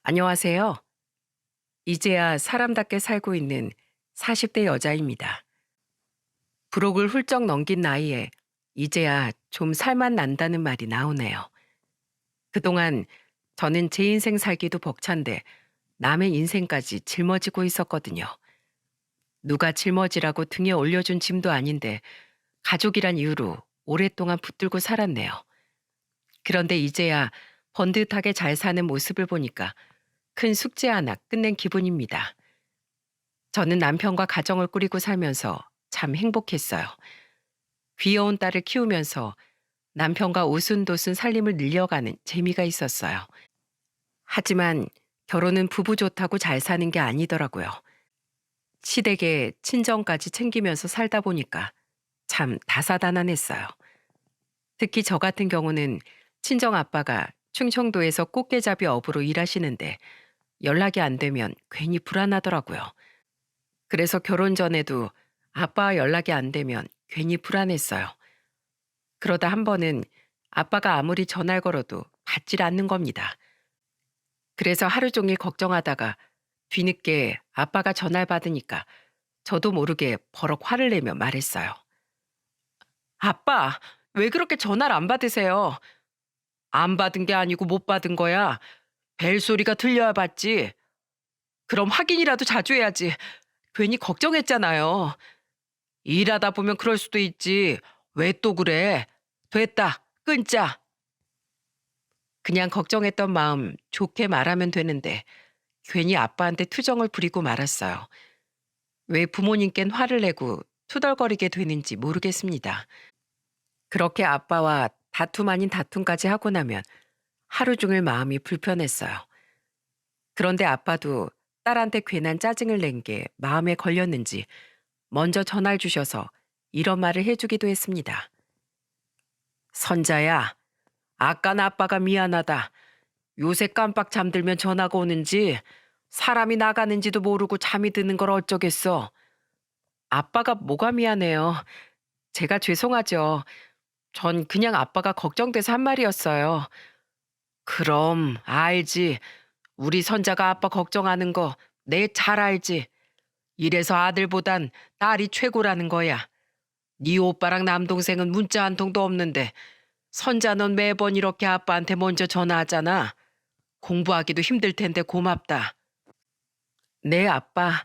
안녕하세요. 이제야 사람답게 살고 있는 40대 여자입니다. 부록을 훌쩍 넘긴 나이에 이제야 좀 살만 난다는 말이 나오네요. 그동안 저는 제 인생 살기도 벅찬데 남의 인생까지 짊어지고 있었거든요. 누가 짊어지라고 등에 올려준 짐도 아닌데 가족이란 이유로 오랫동안 붙들고 살았네요. 그런데 이제야 번듯하게 잘 사는 모습을 보니까 큰 숙제 하나 끝낸 기분입니다. 저는 남편과 가정을 꾸리고 살면서 참 행복했어요. 귀여운 딸을 키우면서 남편과 오순도순 살림을 늘려가는 재미가 있었어요. 하지만 결혼은 부부 좋다고 잘 사는 게 아니더라고요. 시댁의 친정까지 챙기면서 살다 보니까 참 다사다난했어요. 특히 저 같은 경우는 친정 아빠가 충청도에서 꽃게잡이 업으로 일하시는데 연락이 안 되면 괜히 불안하더라고요. 그래서 결혼 전에도 아빠와 연락이 안 되면 괜히 불안했어요. 그러다 한 번은 아빠가 아무리 전화를 걸어도 받질 않는 겁니다. 그래서 하루 종일 걱정하다가 뒤늦게 아빠가 전화를 받으니까 저도 모르게 버럭 화를 내며 말했어요. 아빠, 왜 그렇게 전화를 안 받으세요? 안 받은 게 아니고 못 받은 거야. 벨소리가 들려야 받지. 그럼 확인이라도 자주 해야지. 괜히 걱정했잖아요. 일하다 보면 그럴 수도 있지. 왜 또 그래? 됐다. 끊자. 그냥 걱정했던 마음 좋게 말하면 되는데 괜히 아빠한테 투정을 부리고 말았어요. 왜 부모님께는 화를 내고 투덜거리게 되는지 모르겠습니다. 그렇게 아빠와 다툼 아닌 다툼까지 하고 나면 하루 종일 마음이 불편했어요. 그런데 아빠도 딸한테 괜한 짜증을 낸 게 마음에 걸렸는지 먼저 전화를 주셔서 이런 말을 해주기도 했습니다. 선자야, 아깐 아빠가 미안하다. 요새 깜빡 잠들면 전화가 오는지 사람이 나가는지도 모르고 잠이 드는 걸 어쩌겠어. 아빠가 뭐가 미안해요. 제가 죄송하죠. 전 그냥 아빠가 걱정돼서 한 말이었어요. 그럼 알지. 우리 선자가 아빠 걱정하는 거 내 잘 알지. 이래서 아들보단 딸이 최고라는 거야. 네 오빠랑 남동생은 문자 한 통도 없는데 선자 넌 매번 이렇게 아빠한테 먼저 전화하잖아. 공부하기도 힘들 텐데 고맙다. 네, 아빠.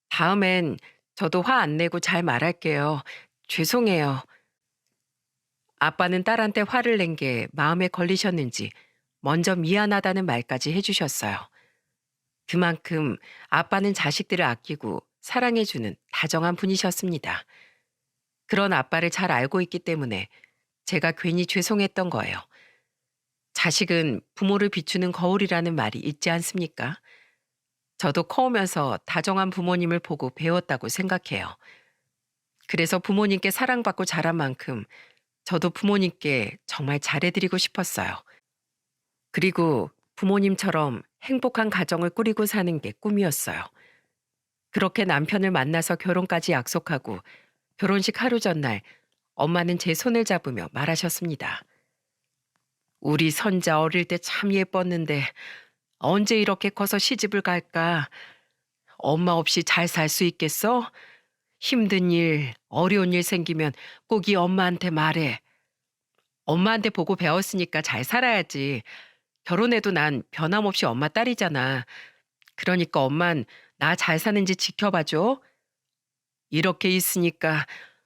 다음엔 저도 화 안 내고 잘 말할게요. 죄송해요. 아빠는 딸한테 화를 낸 게 마음에 걸리셨는지 먼저 미안하다는 말까지 해주셨어요. 그만큼 아빠는 자식들을 아끼고 사랑해주는 다정한 분이셨습니다. 그런 아빠를 잘 알고 있기 때문에 제가 괜히 죄송했던 거예요. 자식은 부모를 비추는 거울이라는 말이 있지 않습니까? 저도 커오면서 다정한 부모님을 보고 배웠다고 생각해요. 그래서 부모님께 사랑받고 자란 만큼 저도 부모님께 정말 잘해드리고 싶었어요. 그리고 부모님처럼 행복한 가정을 꾸리고 사는 게 꿈이었어요. 그렇게 남편을 만나서 결혼까지 약속하고 결혼식 하루 전날 엄마는 제 손을 잡으며 말하셨습니다. 우리 선자 어릴 때 참 예뻤는데 언제 이렇게 커서 시집을 갈까? 엄마 없이 잘 살 수 있겠어? 힘든 일, 어려운 일 생기면 꼭 이 엄마한테 말해. 엄마한테 보고 배웠으니까 잘 살아야지. 결혼해도 난 변함없이 엄마 딸이잖아. 그러니까 엄만 나 잘 사는지 지켜봐줘. 이렇게 있으니까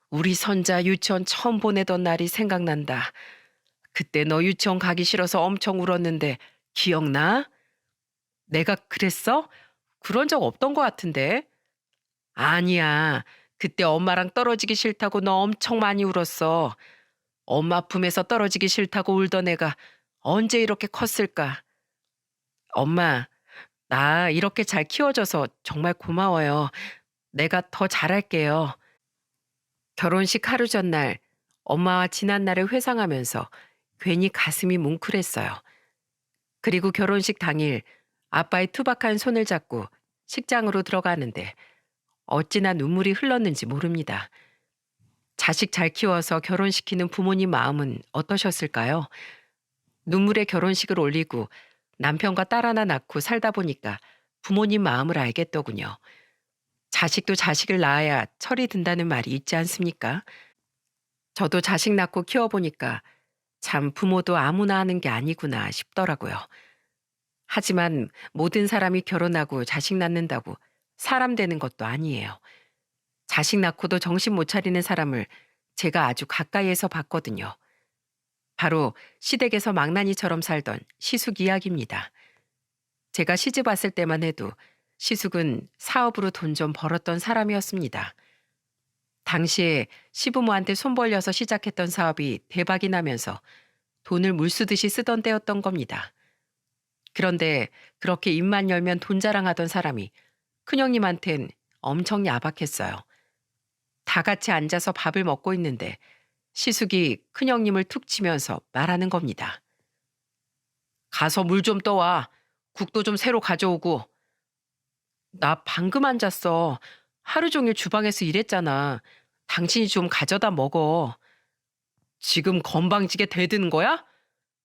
우리 선자 유치원 처음 보내던 날이 생각난다. 그때 너 유치원 가기 싫어서 엄청 울었는데 기억나? 내가 그랬어? 그런 적 없던 것 같은데. 아니야. 그때 엄마랑 떨어지기 싫다고 너 엄청 많이 울었어. 엄마 품에서 떨어지기 싫다고 울던 애가 언제 이렇게 컸을까? 엄마, 나 이렇게 잘 키워줘서 정말 고마워요. 내가 더 잘할게요. 결혼식 하루 전날 엄마와 지난 날을 회상하면서 괜히 가슴이 뭉클했어요. 그리고 결혼식 당일 아빠의 투박한 손을 잡고 식장으로 들어가는데 어찌나 눈물이 흘렀는지 모릅니다. 자식 잘 키워서 결혼시키는 부모님 마음은 어떠셨을까요? 눈물의 결혼식을 올리고 남편과 딸 하나 낳고 살다 보니까 부모님 마음을 알겠더군요. 자식도 자식을 낳아야 철이 든다는 말이 있지 않습니까? 저도 자식 낳고 키워보니까 참 부모도 아무나 하는 게 아니구나 싶더라고요. 하지만 모든 사람이 결혼하고 자식 낳는다고 사람 되는 것도 아니에요. 자식 낳고도 정신 못 차리는 사람을 제가 아주 가까이에서 봤거든요. 바로 시댁에서 망나니처럼 살던 시숙 이야기입니다. 제가 시집 왔을 때만 해도 시숙은 사업으로 돈 좀 벌었던 사람이었습니다. 당시에 시부모한테 손 벌려서 시작했던 사업이 대박이 나면서 돈을 물쓰듯이 쓰던 때였던 겁니다. 그런데 그렇게 입만 열면 돈 자랑하던 사람이 큰형님한텐 엄청 야박했어요. 다 같이 앉아서 밥을 먹고 있는데 시숙이 큰형님을 툭 치면서 말하는 겁니다. 가서 물 좀 떠와. 국도 좀 새로 가져오고. 나 방금 앉았어. 하루 종일 주방에서 일했잖아. 당신이 좀 가져다 먹어. 지금 건방지게 대드는 거야?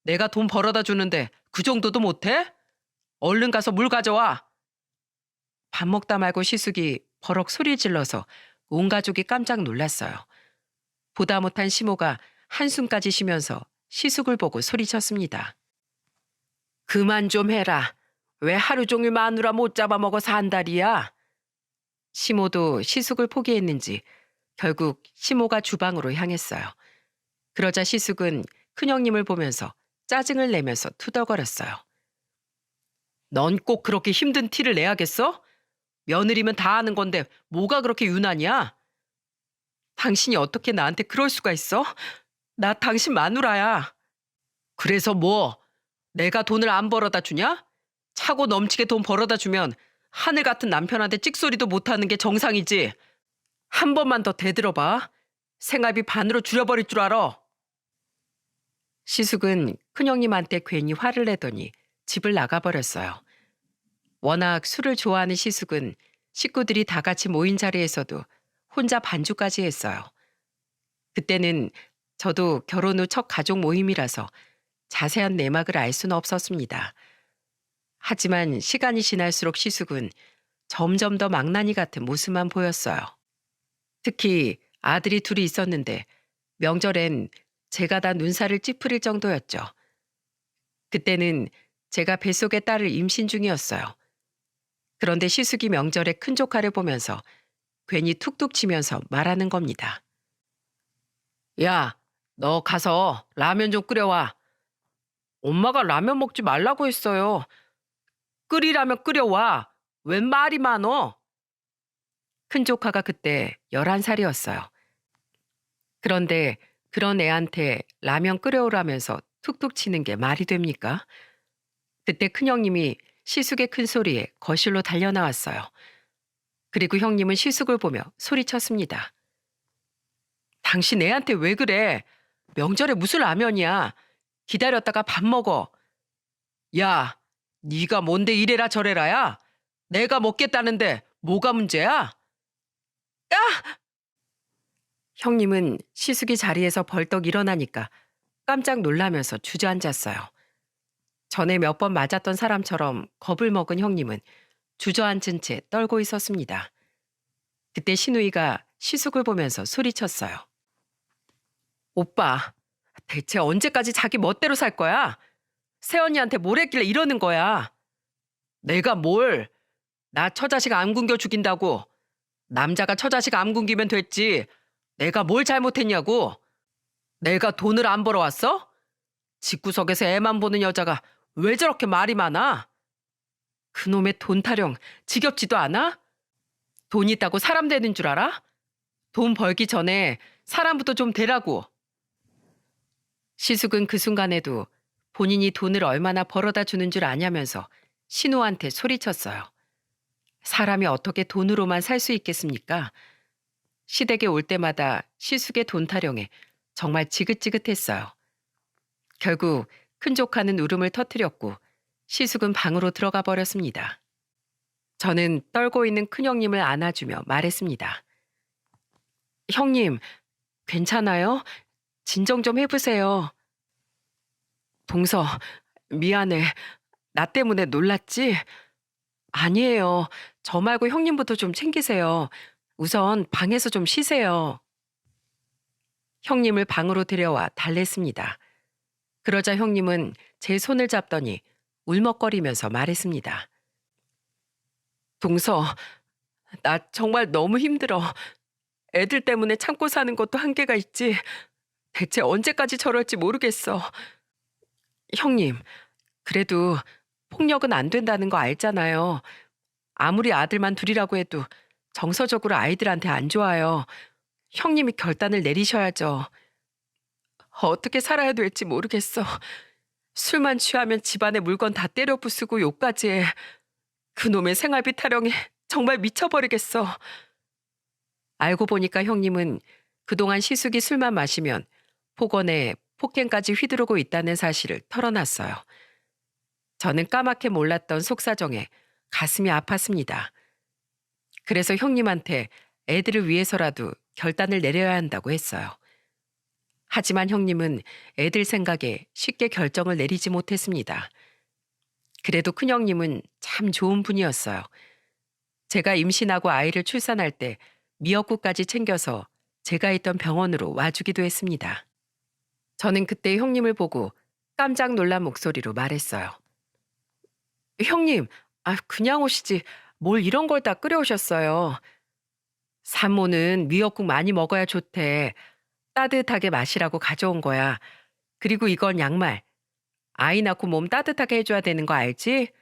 내가 돈 벌어다 주는데 그 정도도 못해? 얼른 가서 물 가져와. 밥 먹다 말고 시숙이 버럭 소리 질러서 온 가족이 깜짝 놀랐어요. 보다 못한 시모가 한숨까지 쉬면서 시숙을 보고 소리쳤습니다. 그만 좀 해라. 왜 하루 종일 마누라 못 잡아먹어 산다리야? 시모도 시숙을 포기했는지 결국 시모가 주방으로 향했어요. 그러자 시숙은 큰형님을 보면서 짜증을 내면서 투덜거렸어요. 넌 꼭 그렇게 힘든 티를 내야겠어? 며느리면 다 아는 건데 뭐가 그렇게 유난이야? 당신이 어떻게 나한테 그럴 수가 있어? 나 당신 마누라야. 그래서 뭐? 내가 돈을 안 벌어다 주냐? 차고 넘치게 돈 벌어다 주면 하늘 같은 남편한테 찍소리도 못하는 게 정상이지. 한 번만 더 대들어봐. 생활비 반으로 줄여버릴 줄 알아. 시숙은 큰형님한테 괜히 화를 내더니 집을 나가버렸어요. 워낙 술을 좋아하는 시숙은 식구들이 다 같이 모인 자리에서도 혼자 반주까지 했어요. 그때는 저도 결혼 후 첫 가족 모임이라서 자세한 내막을 알 수는 없었습니다. 하지만 시간이 지날수록 시숙은 점점 더 망나니 같은 모습만 보였어요. 특히 아들이 둘이 있었는데 명절엔 제가 다 눈살을 찌푸릴 정도였죠. 그때는 제가 뱃속의 딸을 임신 중이었어요. 그런데 시숙이 명절에 큰 조카를 보면서 괜히 툭툭 치면서 말하는 겁니다. 야, 너 가서 라면 좀 끓여와. 엄마가 라면 먹지 말라고 했어요. 끓이라면 끓여와. 웬 말이 많어? 큰 조카가 그때 11살이었어요. 그런데 그런 애한테 라면 끓여오라면서 툭툭 치는 게 말이 됩니까? 그때 큰형님이 시숙의 큰 소리에 거실로 달려나왔어요. 그리고 형님은 시숙을 보며 소리쳤습니다. 당신 애한테 왜 그래? 명절에 무슨 라면이야? 기다렸다가 밥 먹어. 야, 네가 뭔데 이래라 저래라야? 내가 먹겠다는데 뭐가 문제야? 형님은 시숙이 자리에서 벌떡 일어나니까 깜짝 놀라면서 주저앉았어요. 전에 몇 번 맞았던 사람처럼 겁을 먹은 형님은 주저앉은 채 떨고 있었습니다. 그때 신우이가 시숙을 보면서 소리쳤어요. 오빠, 대체 언제까지 자기 멋대로 살 거야? 새언니한테 뭘 했길래 이러는 거야? 내가 뭘? 나 처자식 암 굶겨 죽인다고. 남자가 처자식 암 굶기면 됐지. 내가 뭘 잘못했냐고. 내가 돈을 안 벌어왔어? 집구석에서 애만 보는 여자가 왜 저렇게 말이 많아? 그놈의 돈 타령 지겹지도 않아? 돈 있다고 사람 되는 줄 알아? 돈 벌기 전에 사람부터 좀 되라고. 시숙은 그 순간에도 본인이 돈을 얼마나 벌어다 주는 줄 아냐면서 신우한테 소리쳤어요. 사람이 어떻게 돈으로만 살 수 있겠습니까? 시댁에 올 때마다 시숙의 돈 타령에 정말 지긋지긋했어요. 결국 큰 조카는 울음을 터뜨렸고 시숙은 방으로 들어가 버렸습니다. 저는 떨고 있는 큰형님을 안아주며 말했습니다. 형님, 괜찮아요? 진정 좀 해보세요. 동서, 미안해. 나 때문에 놀랐지? 아니에요. 저 말고 형님부터 좀 챙기세요. 우선 방에서 좀 쉬세요. 형님을 방으로 데려와 달랬습니다. 그러자 형님은 제 손을 잡더니 울먹거리면서 말했습니다. 동서, 나 정말 너무 힘들어. 애들 때문에 참고 사는 것도 한계가 있지. 대체 언제까지 저럴지 모르겠어. 형님, 그래도 폭력은 안 된다는 거 알잖아요. 아무리 아들만 둘이라고 해도 정서적으로 아이들한테 안 좋아요. 형님이 결단을 내리셔야죠. 어떻게 살아야 될지 모르겠어. 술만 취하면 집안의 물건 다 때려 부수고 욕까지 해. 그놈의 생활비 타령에 정말 미쳐버리겠어. 알고 보니까 형님은 그동안 시숙이 술만 마시면 폭언에 폭행까지 휘두르고 있다는 사실을 털어놨어요. 저는 까맣게 몰랐던 속사정에 가슴이 아팠습니다. 그래서 형님한테 애들을 위해서라도 결단을 내려야 한다고 했어요. 하지만 형님은 애들 생각에 쉽게 결정을 내리지 못했습니다. 그래도 큰형님은 참 좋은 분이었어요. 제가 임신하고 아이를 출산할 때 미역국까지 챙겨서 제가 있던 병원으로 와주기도 했습니다. 저는 그때 형님을 보고 깜짝 놀란 목소리로 말했어요. 형님, 그냥 오시지. 뭘 이런 걸 다 끓여오셨어요. 산모는 미역국 많이 먹어야 좋대. 따뜻하게 마시라고 가져온 거야. 그리고 이건 양말. 아이 낳고 몸 따뜻하게 해줘야 되는 거 알지?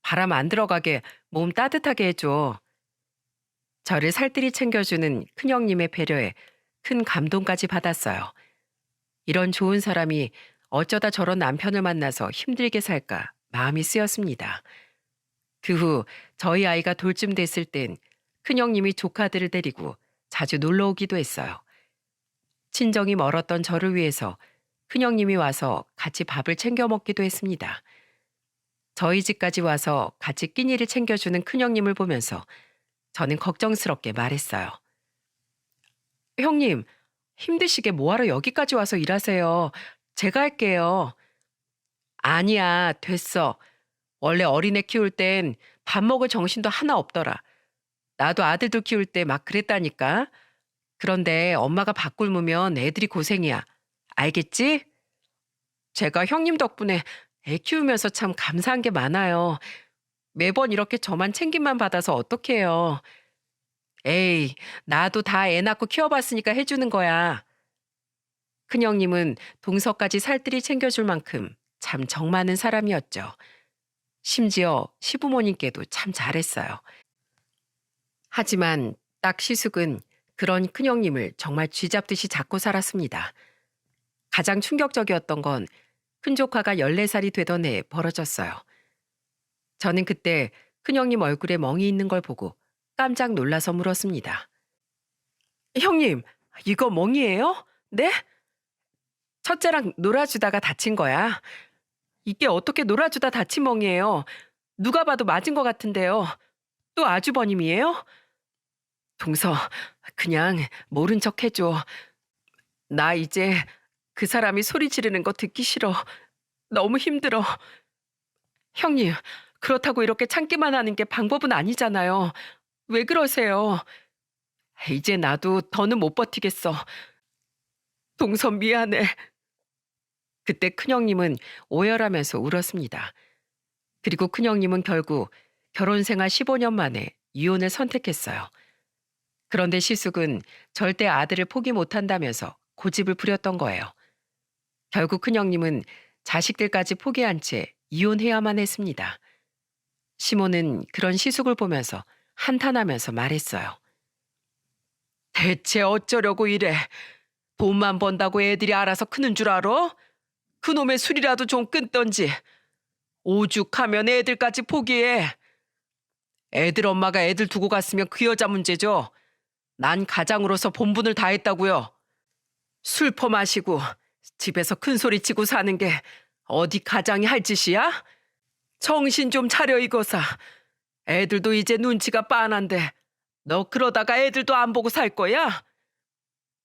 바람 안 들어가게 몸 따뜻하게 해줘. 저를 살뜰히 챙겨주는 큰형님의 배려에 큰 감동까지 받았어요. 이런 좋은 사람이 어쩌다 저런 남편을 만나서 힘들게 살까 마음이 쓰였습니다. 그 후 저희 아이가 돌쯤 됐을 땐 큰형님이 조카들을 데리고 자주 놀러 오기도 했어요. 친정이 멀었던 저를 위해서 큰형님이 와서 같이 밥을 챙겨 먹기도 했습니다. 저희 집까지 와서 같이 끼니를 챙겨주는 큰형님을 보면서 저는 걱정스럽게 말했어요. 형님, 힘드시게 뭐하러 여기까지 와서 일하세요. 제가 할게요. 아니야, 됐어. 원래 어린애 키울 땐 밥 먹을 정신도 하나 없더라. 나도 아들도 키울 때 막 그랬다니까. 그런데 엄마가 밥 굶으면 애들이 고생이야. 알겠지? 제가 형님 덕분에 애 키우면서 참 감사한 게 많아요. 매번 이렇게 저만 챙김만 받아서 어떡해요. 에이, 나도 다 애 낳고 키워봤으니까 해주는 거야. 큰형님은 동서까지 살뜰히 챙겨줄 만큼 참 정 많은 사람이었죠. 심지어 시부모님께도 참 잘했어요. 하지만 딱 시숙은 그런 큰형님을 정말 쥐잡듯이 잡고 살았습니다. 가장 충격적이었던 건 큰조카가 14살이 되던 해에 벌어졌어요. 저는 그때 큰형님 얼굴에 멍이 있는 걸 보고 깜짝 놀라서 물었습니다. 형님, 이거 멍이에요? 네? 첫째랑 놀아주다가 다친 거야. 이게 어떻게 놀아주다 다친 멍이에요? 누가 봐도 맞은 것 같은데요. 또 아주버님이에요? 동서, 그냥 모른 척 해줘. 나 이제 그 사람이 소리 지르는 거 듣기 싫어. 너무 힘들어. 형님, 그렇다고 이렇게 참기만 하는 게 방법은 아니잖아요. 왜 그러세요? 이제 나도 더는 못 버티겠어. 동서 미안해. 그때 큰형님은 오열하면서 울었습니다. 그리고 큰형님은 결국 결혼 생활 15년 만에 이혼을 선택했어요. 그런데 시숙은 절대 아들을 포기 못한다면서 고집을 부렸던 거예요. 결국 큰형님은 자식들까지 포기한 채 이혼해야만 했습니다. 시모는 그런 시숙을 보면서 한탄하면서 말했어요. 대체 어쩌려고 이래? 돈만 번다고 애들이 알아서 크는 줄 알아? 그놈의 술이라도 좀 끊던지. 오죽하면 애들까지 포기해. 애들 엄마가 애들 두고 갔으면 그 여자 문제죠. 난 가장으로서 본분을 다했다고요. 술 퍼마시고 집에서 큰 소리 치고 사는 게 어디 가장이 할 짓이야? 정신 좀 차려 이거사. 애들도 이제 눈치가 빤한데 너 그러다가 애들도 안 보고 살 거야?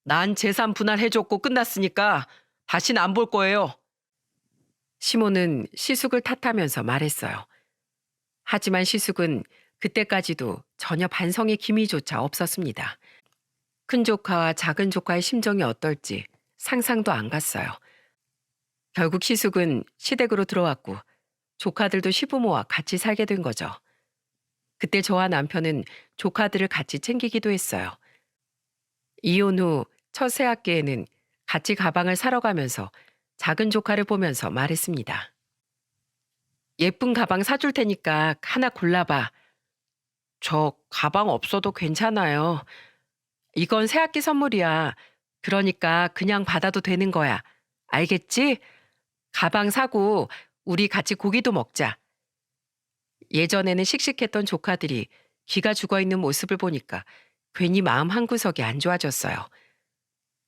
난 재산 분할해줬고 끝났으니까 다신 안 볼 거예요. 시모는 시숙을 탓하면서 말했어요. 하지만 시숙은 그때까지도 전혀 반성의 기미조차 없었습니다. 큰 조카와 작은 조카의 심정이 어떨지 상상도 안 갔어요. 결국 시숙은 시댁으로 들어왔고 조카들도 시부모와 같이 살게 된 거죠. 그때 저와 남편은 조카들을 같이 챙기기도 했어요. 이혼 후 첫 새학기에는 같이 가방을 사러 가면서 작은 조카를 보면서 말했습니다. 예쁜 가방 사줄 테니까 하나 골라봐. 저 가방 없어도 괜찮아요. 이건 새학기 선물이야. 그러니까 그냥 받아도 되는 거야. 알겠지? 가방 사고 우리 같이 고기도 먹자. 예전에는 씩씩했던 조카들이 기가 죽어 있는 모습을 보니까 괜히 마음 한구석이 안 좋아졌어요.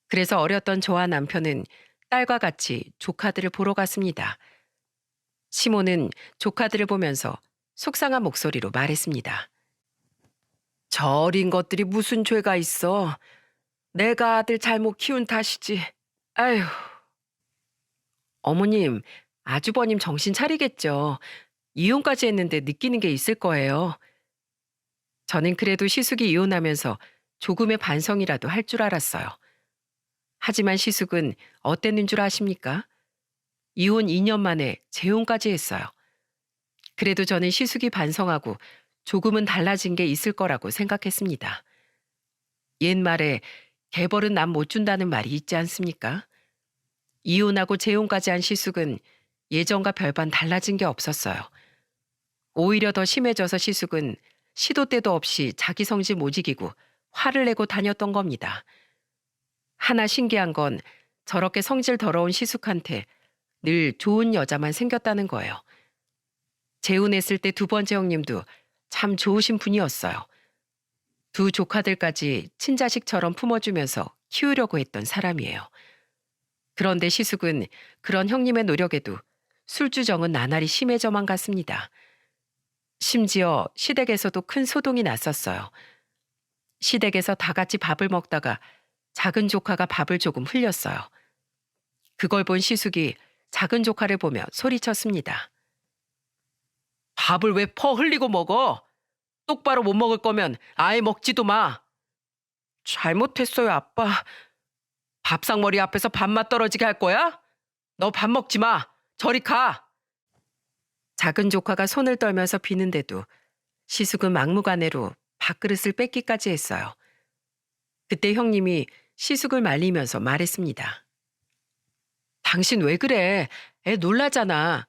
그래서 어렸던 저와 남편은 딸과 같이 조카들을 보러 갔습니다. 시모는 조카들을 보면서 속상한 목소리로 말했습니다. 저 어린 것들이 무슨 죄가 있어. 내가 아들 잘못 키운 탓이지. 아휴. 어머님, 아주버님 정신 차리겠죠. 이혼까지 했는데 느끼는 게 있을 거예요. 저는 그래도 시숙이 이혼하면서 조금의 반성이라도 할 줄 알았어요. 하지만 시숙은 어땠는 줄 아십니까? 이혼 2년 만에 재혼까지 했어요. 그래도 저는 시숙이 반성하고 조금은 달라진 게 있을 거라고 생각했습니다. 옛말에 개벌은 남 못 준다는 말이 있지 않습니까? 이혼하고 재혼까지 한 시숙은 예전과 별반 달라진 게 없었어요. 오히려 더 심해져서 시숙은 시도 때도 없이 자기 성질 못 이기고 화를 내고 다녔던 겁니다. 하나 신기한 건 저렇게 성질 더러운 시숙한테 늘 좋은 여자만 생겼다는 거예요. 재혼했을 때 두 번째 형님도 참 좋으신 분이었어요. 두 조카들까지 친자식처럼 품어주면서 키우려고 했던 사람이에요. 그런데 시숙은 그런 형님의 노력에도 술주정은 나날이 심해져만 갔습니다. 심지어 시댁에서도 큰 소동이 났었어요. 시댁에서 다 같이 밥을 먹다가 작은 조카가 밥을 조금 흘렸어요. 그걸 본 시숙이 작은 조카를 보며 소리쳤습니다. 밥을 왜 퍼 흘리고 먹어? 똑바로 못 먹을 거면 아예 먹지도 마. 잘못했어요, 아빠. 밥상머리 앞에서 밥맛 떨어지게 할 거야? 너 밥 먹지 마. 저리 가. 작은 조카가 손을 떨면서 비는데도 시숙은 막무가내로 밥그릇을 뺏기까지 했어요. 그때 형님이 시숙을 말리면서 말했습니다. 당신 왜 그래? 애 놀라잖아.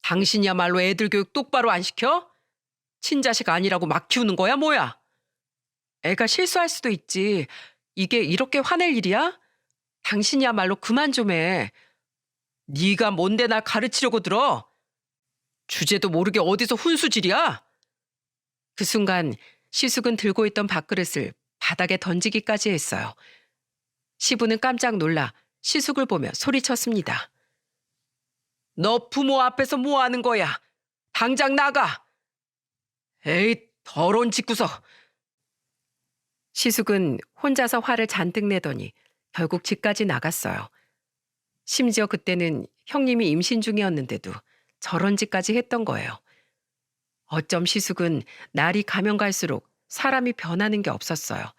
당신이야말로 애들 교육 똑바로 안 시켜? 친자식 아니라고 막 키우는 거야, 뭐야? 애가 실수할 수도 있지. 이게 이렇게 화낼 일이야? 당신이야말로 그만 좀 해. 네가 뭔데 날 가르치려고 들어? 주제도 모르게 어디서 훈수질이야? 그 순간 시숙은 들고 있던 밥그릇을 바닥에 던지기까지 했어요. 시부는 깜짝 놀라 시숙을 보며 소리쳤습니다. 너 부모 앞에서 뭐 하는 거야? 당장 나가! 에이, 더러운 집구석! 시숙은 혼자서 화를 잔뜩 내더니 결국 집까지 나갔어요. 심지어 그때는 형님이 임신 중이었는데도 저런 짓까지 했던 거예요. 어쩜 시숙은 날이 가면 갈수록 사람이 변하는 게 없었어요.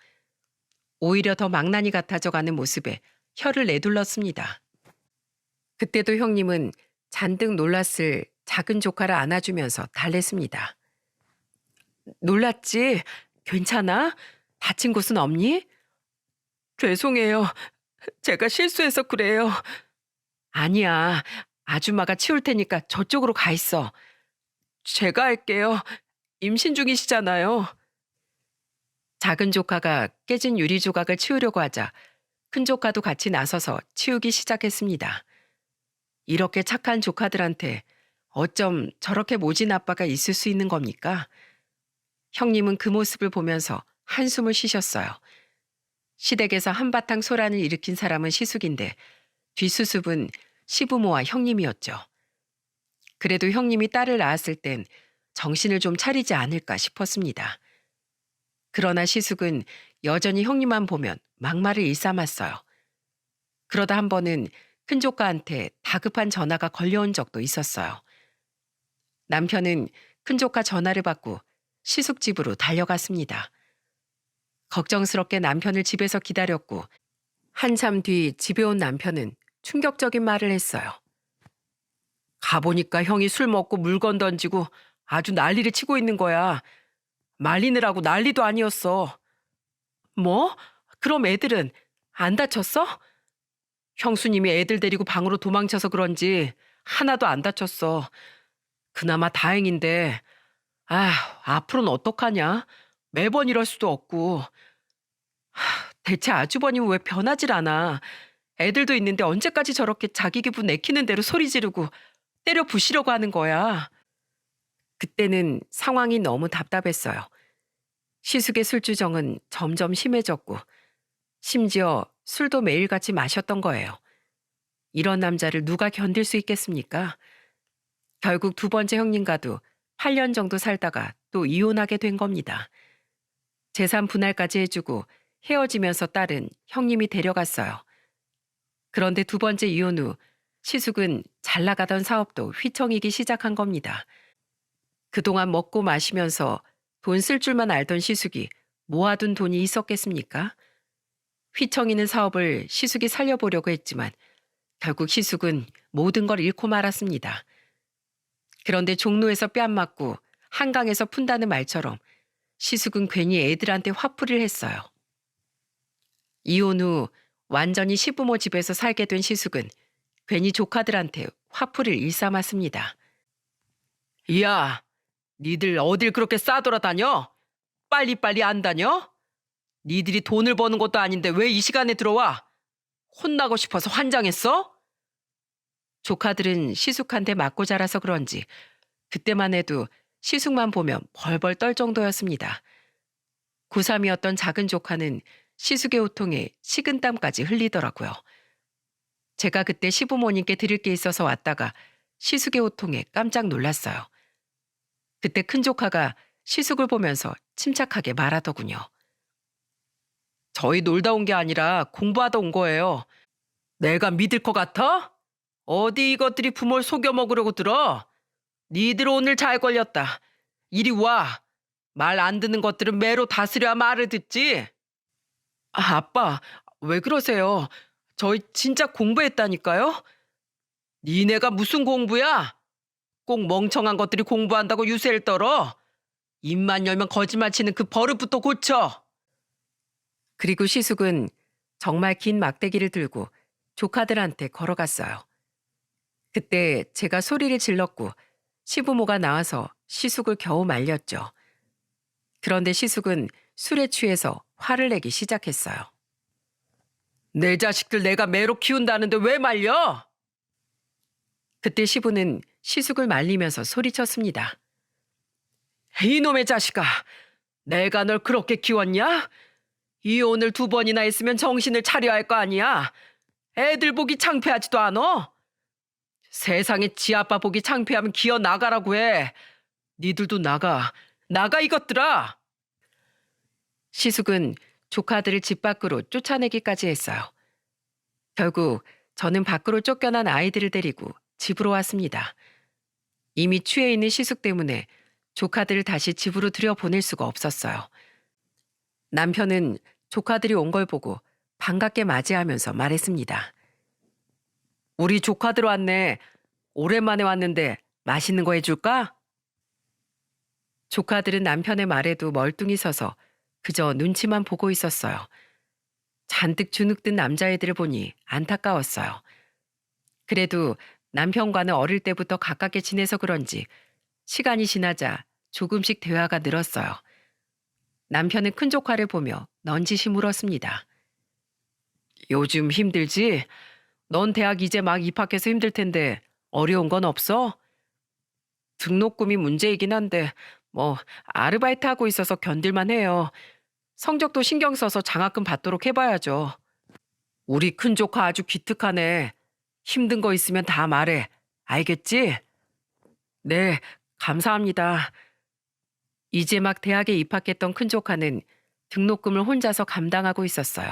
오히려 더 망나니 같아져 가는 모습에 혀를 내둘렀습니다. 그때도 형님은 잔뜩 놀랐을 작은 조카를 안아주면서 달랬습니다. 놀랐지? 괜찮아? 다친 곳은 없니? 죄송해요. 제가 실수해서 그래요. 아니야. 아줌마가 치울 테니까 저쪽으로 가 있어. 제가 할게요. 임신 중이시잖아요. 작은 조카가 깨진 유리 조각을 치우려고 하자 큰 조카도 같이 나서서 치우기 시작했습니다. 이렇게 착한 조카들한테 어쩜 저렇게 모진 아빠가 있을 수 있는 겁니까? 형님은 그 모습을 보면서 한숨을 쉬셨어요. 시댁에서 한바탕 소란을 일으킨 사람은 시숙인데 뒷수습은 시부모와 형님이었죠. 그래도 형님이 딸을 낳았을 땐 정신을 좀 차리지 않을까 싶었습니다. 그러나 시숙은 여전히 형님만 보면 막말을 일삼았어요. 그러다 한 번은 큰조카한테 다급한 전화가 걸려온 적도 있었어요. 남편은 큰조카 전화를 받고 시숙 집으로 달려갔습니다. 걱정스럽게 남편을 집에서 기다렸고 한참 뒤 집에 온 남편은 충격적인 말을 했어요. 가보니까 형이 술 먹고 물건 던지고 아주 난리를 치고 있는 거야. 말리느라고 난리도 아니었어. 뭐? 그럼 애들은 안 다쳤어? 형수님이 애들 데리고 방으로 도망쳐서 그런지 하나도 안 다쳤어. 그나마 다행인데, 앞으로는 어떡하냐? 매번 이럴 수도 없고. 대체 아주버님은 왜 변하질 않아? 애들도 있는데 언제까지 저렇게 자기 기분 내키는 대로 소리 지르고 때려 부시려고 하는 거야. 그때는 상황이 너무 답답했어요. 시숙의 술주정은 점점 심해졌고 심지어 술도 매일같이 마셨던 거예요. 이런 남자를 누가 견딜 수 있겠습니까? 결국 두 번째 형님과도 8년 정도 살다가 또 이혼하게 된 겁니다. 재산 분할까지 해주고 헤어지면서 딸은 형님이 데려갔어요. 그런데 두 번째 이혼 후 시숙은 잘 나가던 사업도 휘청이기 시작한 겁니다. 그동안 먹고 마시면서 돈 쓸 줄만 알던 시숙이 모아둔 돈이 있었겠습니까? 휘청이는 사업을 시숙이 살려보려고 했지만 결국 시숙은 모든 걸 잃고 말았습니다. 그런데 종로에서 뺨 맞고 한강에서 푼다는 말처럼 시숙은 괜히 애들한테 화풀이를 했어요. 이혼 후 완전히 시부모 집에서 살게 된 시숙은 괜히 조카들한테 화풀이를 일삼았습니다. 야, 니들 어딜 그렇게 싸돌아다녀? 빨리빨리 안 다녀? 니들이 돈을 버는 것도 아닌데 왜 이 시간에 들어와? 혼나고 싶어서 환장했어? 조카들은 시숙한테 맞고 자라서 그런지 그때만 해도 시숙만 보면 벌벌 떨 정도였습니다. 고3이었던 작은 조카는 시숙의 호통에 식은땀까지 흘리더라고요. 제가 그때 시부모님께 드릴 게 있어서 왔다가 시숙의 호통에 깜짝 놀랐어요. 그때 큰 조카가 시숙을 보면서 침착하게 말하더군요. 저희 놀다 온 게 아니라 공부하다 온 거예요. 내가 믿을 것 같아? 어디 이것들이 부모를 속여 먹으려고 들어? 니들 오늘 잘 걸렸다. 이리 와. 말 안 듣는 것들은 매로 다스려야 말을 듣지. 아빠, 왜 그러세요? 저희 진짜 공부했다니까요? 니네가 무슨 공부야? 꼭 멍청한 것들이 공부한다고 유세를 떨어. 입만 열면 거짓말 치는 그 버릇부터 고쳐. 그리고 시숙은 정말 긴 막대기를 들고 조카들한테 걸어갔어요. 그때 제가 소리를 질렀고 시부모가 나와서 시숙을 겨우 말렸죠. 그런데 시숙은 술에 취해서 화를 내기 시작했어요. 내 자식들 내가 매로 키운다는데 왜 말려? 그때 시부는 시숙을 말리면서 소리쳤습니다. 이놈의 자식아, 내가 널 그렇게 키웠냐? 이혼을 2번이나 했으면 정신을 차려야 할 거 아니야. 애들 보기 창피하지도 않어? 세상에 지 아빠 보기 창피하면 기어 나가라고 해. 니들도 나가 이것들아. 시숙은 조카들을 집 밖으로 쫓아내기까지 했어요. 결국 저는 밖으로 쫓겨난 아이들을 데리고 집으로 왔습니다. 이미 취해 있는 시숙 때문에 조카들을 다시 집으로 들여보낼 수가 없었어요. 남편은 조카들이 온 걸 보고 반갑게 맞이하면서 말했습니다. 우리 조카들 왔네. 오랜만에 왔는데 맛있는 거 해줄까? 조카들은 남편의 말에도 멀뚱히 서서 그저 눈치만 보고 있었어요. 잔뜩 주눅든 남자애들을 보니 안타까웠어요. 그래도 남편과는 어릴 때부터 가깝게 지내서 그런지 시간이 지나자 조금씩 대화가 늘었어요. 남편은 큰 조카를 보며 넌지시 물었습니다. 요즘 힘들지? 넌 대학 이제 막 입학해서 힘들 텐데 어려운 건 없어? 등록금이 문제이긴 한데 아르바이트 하고 있어서 견딜만 해요. 성적도 신경 써서 장학금 받도록 해봐야죠. 우리 큰 조카 아주 기특하네. 힘든 거 있으면 다 말해. 알겠지? 네, 감사합니다. 이제 막 대학에 입학했던 큰 조카는 등록금을 혼자서 감당하고 있었어요.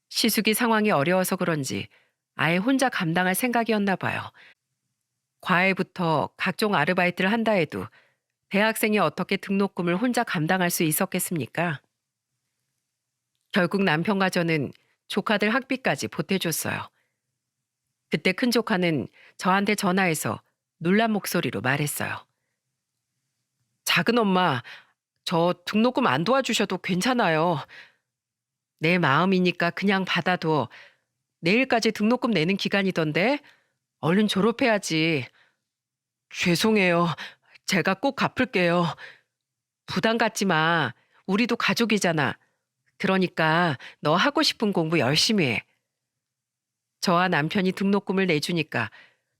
시숙이 상황이 어려워서 그런지 아예 혼자 감당할 생각이었나 봐요. 과외부터 각종 아르바이트를 한다 해도 대학생이 어떻게 등록금을 혼자 감당할 수 있었겠습니까? 결국 남편과 저는 조카들 학비까지 보태줬어요. 그때 큰 조카는 저한테 전화해서 놀란 목소리로 말했어요. 작은 엄마, 저 등록금 안 도와주셔도 괜찮아요. 내 마음이니까 그냥 받아도 내일까지 등록금 내는 기간이던데 얼른 졸업해야지. 죄송해요. 제가 꼭 갚을게요. 부담 갖지 마. 우리도 가족이잖아. 그러니까 너 하고 싶은 공부 열심히 해. 저와 남편이 등록금을 내주니까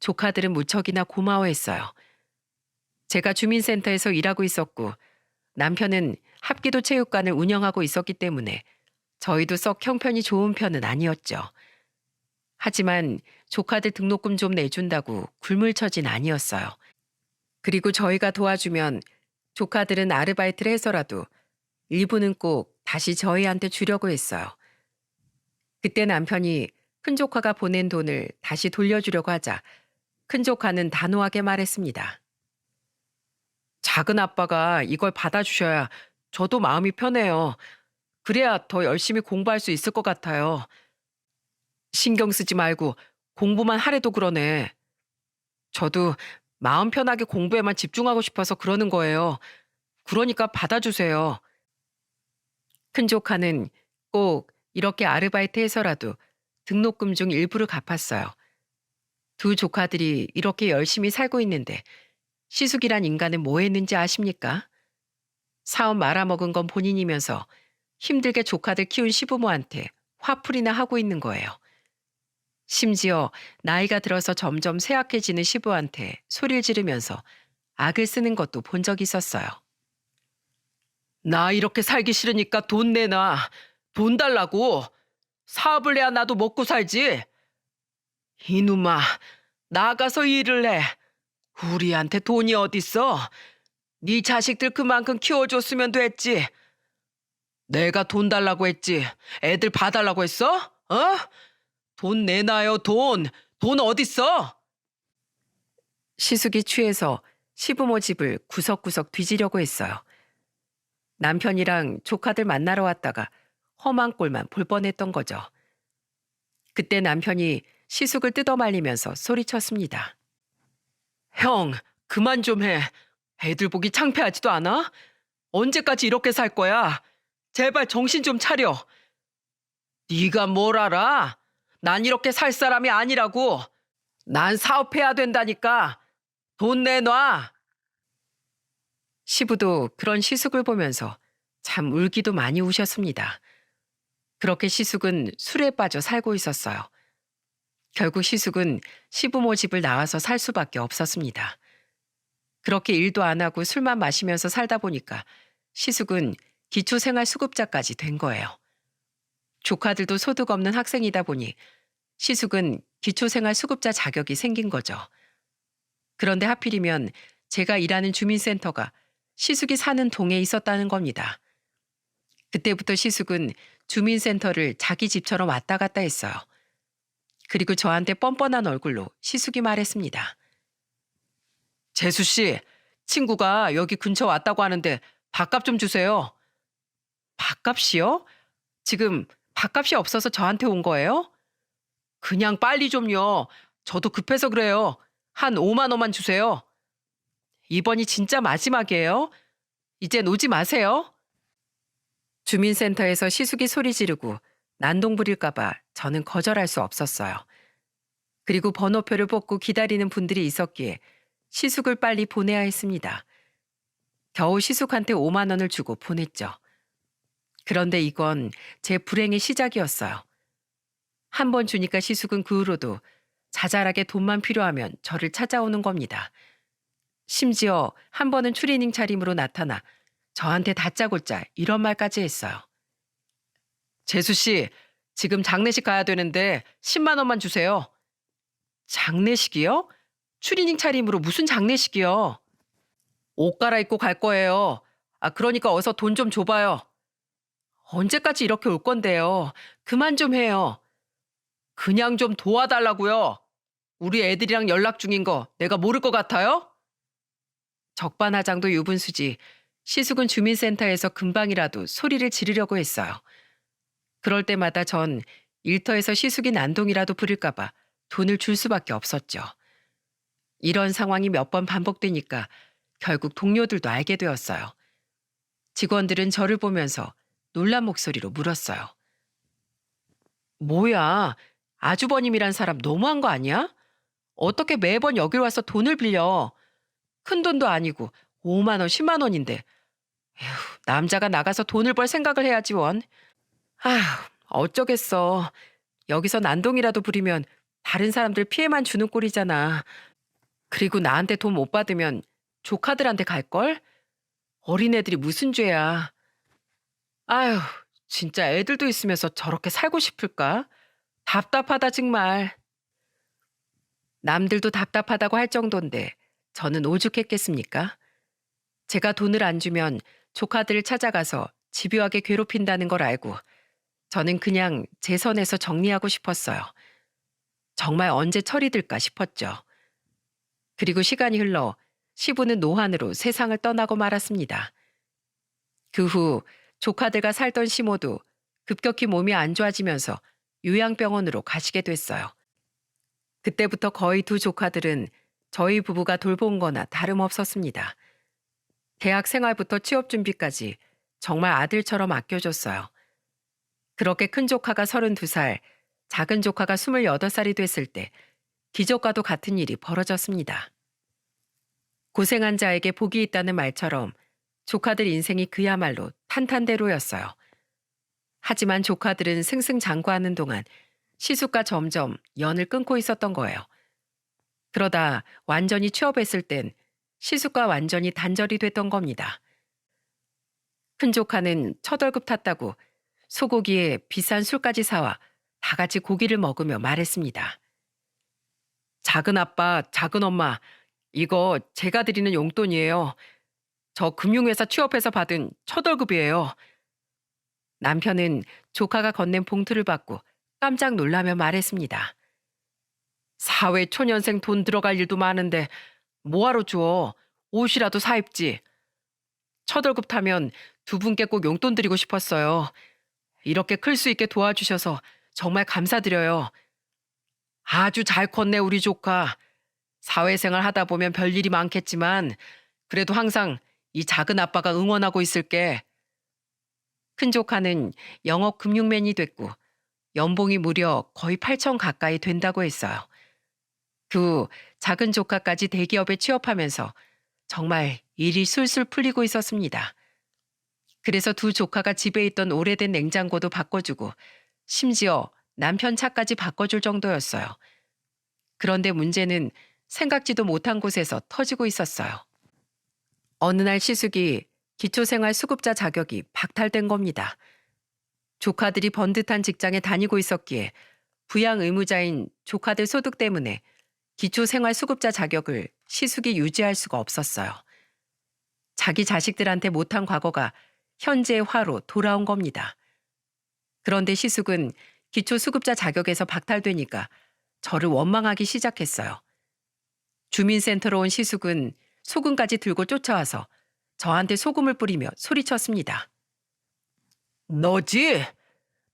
조카들은 무척이나 고마워했어요. 제가 주민센터에서 일하고 있었고 남편은 합기도 체육관을 운영하고 있었기 때문에 저희도 썩 형편이 좋은 편은 아니었죠. 하지만 조카들 등록금 좀 내준다고 굶을 처진 아니었어요. 그리고 저희가 도와주면 조카들은 아르바이트를 해서라도 일부는 꼭 다시 저희한테 주려고 했어요. 그때 남편이 큰 조카가 보낸 돈을 다시 돌려주려고 하자 큰 조카는 단호하게 말했습니다. 작은 아빠가 이걸 받아주셔야 저도 마음이 편해요. 그래야 더 열심히 공부할 수 있을 것 같아요. 신경 쓰지 말고 공부만 하래도 그러네. 저도 마음 편하게 공부에만 집중하고 싶어서 그러는 거예요. 그러니까 받아주세요. 큰 조카는 꼭 이렇게 아르바이트 해서라도 등록금 중 일부를 갚았어요. 두 조카들이 이렇게 열심히 살고 있는데 시숙이란 인간은 뭐 했는지 아십니까? 사업 말아먹은 건 본인이면서 힘들게 조카들 키운 시부모한테 화풀이나 하고 있는 거예요. 심지어 나이가 들어서 점점 쇠약해지는 시부한테 소리를 지르면서 악을 쓰는 것도 본 적 있었어요. 나 이렇게 살기 싫으니까 돈 내놔. 돈 달라고. 사업을 해야 나도 먹고 살지. 이놈아, 나가서 일을 해. 우리한테 돈이 어딨어? 네 자식들 그만큼 키워줬으면 됐지. 내가 돈 달라고 했지. 애들 봐달라고 했어? 어? 돈 내놔요, 돈. 돈 어딨어? 시숙이 취해서 시부모 집을 구석구석 뒤지려고 했어요. 남편이랑 조카들 만나러 왔다가 험한 꼴만 볼 뻔했던 거죠. 그때 남편이 시숙을 뜯어말리면서 소리쳤습니다. 형, 그만 좀 해. 애들 보기 창피하지도 않아? 언제까지 이렇게 살 거야? 제발 정신 좀 차려. 네가 뭘 알아? 난 이렇게 살 사람이 아니라고. 난 사업해야 된다니까. 돈 내놔. 시부도 그런 시숙을 보면서 참 울기도 많이 우셨습니다. 그렇게 시숙은 술에 빠져 살고 있었어요. 결국 시숙은 시부모 집을 나와서 살 수밖에 없었습니다. 그렇게 일도 안 하고 술만 마시면서 살다 보니까 시숙은 기초생활수급자까지 된 거예요. 조카들도 소득 없는 학생이다 보니 시숙은 기초생활수급자 자격이 생긴 거죠. 그런데 하필이면 제가 일하는 주민센터가 시숙이 사는 동에 있었다는 겁니다. 그때부터 시숙은 주민센터를 자기 집처럼 왔다 갔다 했어요. 그리고 저한테 뻔뻔한 얼굴로 시숙이 말했습니다. 재수 씨, 친구가 여기 근처 왔다고 하는데 밥값 좀 주세요. 밥값이요? 지금 밥값이 없어서 저한테 온 거예요? 그냥 빨리 좀요. 저도 급해서 그래요. 한 5만 원만 주세요. 이번이 진짜 마지막이에요. 이젠 오지 마세요. 주민센터에서 시숙이 소리 지르고 난동 부릴까봐 저는 거절할 수 없었어요. 그리고 번호표를 뽑고 기다리는 분들이 있었기에 시숙을 빨리 보내야 했습니다. 겨우 시숙한테 5만 원을 주고 보냈죠. 그런데 이건 제 불행의 시작이었어요. 한 번 주니까 시숙은 그 후로도 자잘하게 돈만 필요하면 저를 찾아오는 겁니다. 심지어 한 번은 추리닝 차림으로 나타나 저한테 다짜고짜 이런 말까지 했어요. 재수 씨, 지금 장례식 가야 되는데 10만 원만 주세요. 장례식이요? 추리닝 차림으로 무슨 장례식이요? 옷 갈아입고 갈 거예요. 그러니까 어서 돈 좀 줘봐요. 언제까지 이렇게 올 건데요? 그만 좀 해요. 그냥 좀 도와달라고요. 우리 애들이랑 연락 중인 거 내가 모를 것 같아요? 적반하장도 유분수지 시숙은 주민센터에서 금방이라도 소리를 지르려고 했어요. 그럴 때마다 전 일터에서 시숙이 난동이라도 부릴까 봐 돈을 줄 수밖에 없었죠. 이런 상황이 몇 번 반복되니까 결국 동료들도 알게 되었어요. 직원들은 저를 보면서 놀란 목소리로 물었어요. 뭐야, 아주버님이란 사람 너무한 거 아니야? 어떻게 매번 여길 와서 돈을 빌려? 큰 돈도 아니고 5만 원, 10만 원인데. 에휴, 남자가 나가서 돈을 벌 생각을 해야지 원. 아휴, 어쩌겠어. 여기서 난동이라도 부리면 다른 사람들 피해만 주는 꼴이잖아. 그리고 나한테 돈 못 받으면 조카들한테 갈걸? 어린애들이 무슨 죄야. 아휴, 진짜 애들도 있으면서 저렇게 살고 싶을까? 답답하다 정말. 남들도 답답하다고 할 정도인데 저는 오죽했겠습니까? 제가 돈을 안 주면 조카들을 찾아가서 집요하게 괴롭힌다는 걸 알고 저는 그냥 제 선에서 정리하고 싶었어요. 정말 언제 철이 들까 싶었죠. 그리고 시간이 흘러 시부는 노환으로 세상을 떠나고 말았습니다. 그 후 조카들과 살던 시모도 급격히 몸이 안 좋아지면서 요양병원으로 가시게 됐어요. 그때부터 거의 두 조카들은 저희 부부가 돌본 거나 다름없었습니다. 대학 생활부터 취업 준비까지 정말 아들처럼 아껴줬어요. 그렇게 큰 조카가 32살, 작은 조카가 28살이 됐을 때 기적과도 같은 일이 벌어졌습니다. 고생한 자에게 복이 있다는 말처럼 조카들 인생이 그야말로 탄탄대로였어요. 하지만 조카들은 승승장구하는 동안 시숙과 점점 연을 끊고 있었던 거예요. 그러다 완전히 취업했을 땐 시숙과 완전히 단절이 됐던 겁니다. 큰 조카는 첫 월급 탔다고 소고기에 비싼 술까지 사와 다 같이 고기를 먹으며 말했습니다. 작은 아빠, 작은 엄마, 이거 제가 드리는 용돈이에요. 저 금융회사 취업해서 받은 첫 월급이에요. 남편은 조카가 건넨 봉투를 받고 깜짝 놀라며 말했습니다. 사회 초년생 돈 들어갈 일도 많은데 뭐하러 줘? 옷이라도 사 입지. 첫 월급 타면 두 분께 꼭 용돈 드리고 싶었어요. 이렇게 클 수 있게 도와주셔서 정말 감사드려요. 아주 잘 컸네 우리 조카. 사회생활 하다 보면 별일이 많겠지만 그래도 항상 이 작은 아빠가 응원하고 있을게. 큰 조카는 영업 금융맨이 됐고 연봉이 무려 거의 8천 가까이 된다고 했어요. 그 후 작은 조카까지 대기업에 취업하면서 정말 일이 술술 풀리고 있었습니다. 그래서 두 조카가 집에 있던 오래된 냉장고도 바꿔주고 심지어 남편 차까지 바꿔줄 정도였어요. 그런데 문제는 생각지도 못한 곳에서 터지고 있었어요. 어느 날 시숙이 기초생활 수급자 자격이 박탈된 겁니다. 조카들이 번듯한 직장에 다니고 있었기에 부양 의무자인 조카들 소득 때문에 기초생활 수급자 자격을 시숙이 유지할 수가 없었어요. 자기 자식들한테 못한 과거가 현재의 화로 돌아온 겁니다. 그런데 시숙은 기초수급자 자격에서 박탈되니까 저를 원망하기 시작했어요. 주민센터로 온 시숙은 소금까지 들고 쫓아와서 저한테 소금을 뿌리며 소리쳤습니다. 너지?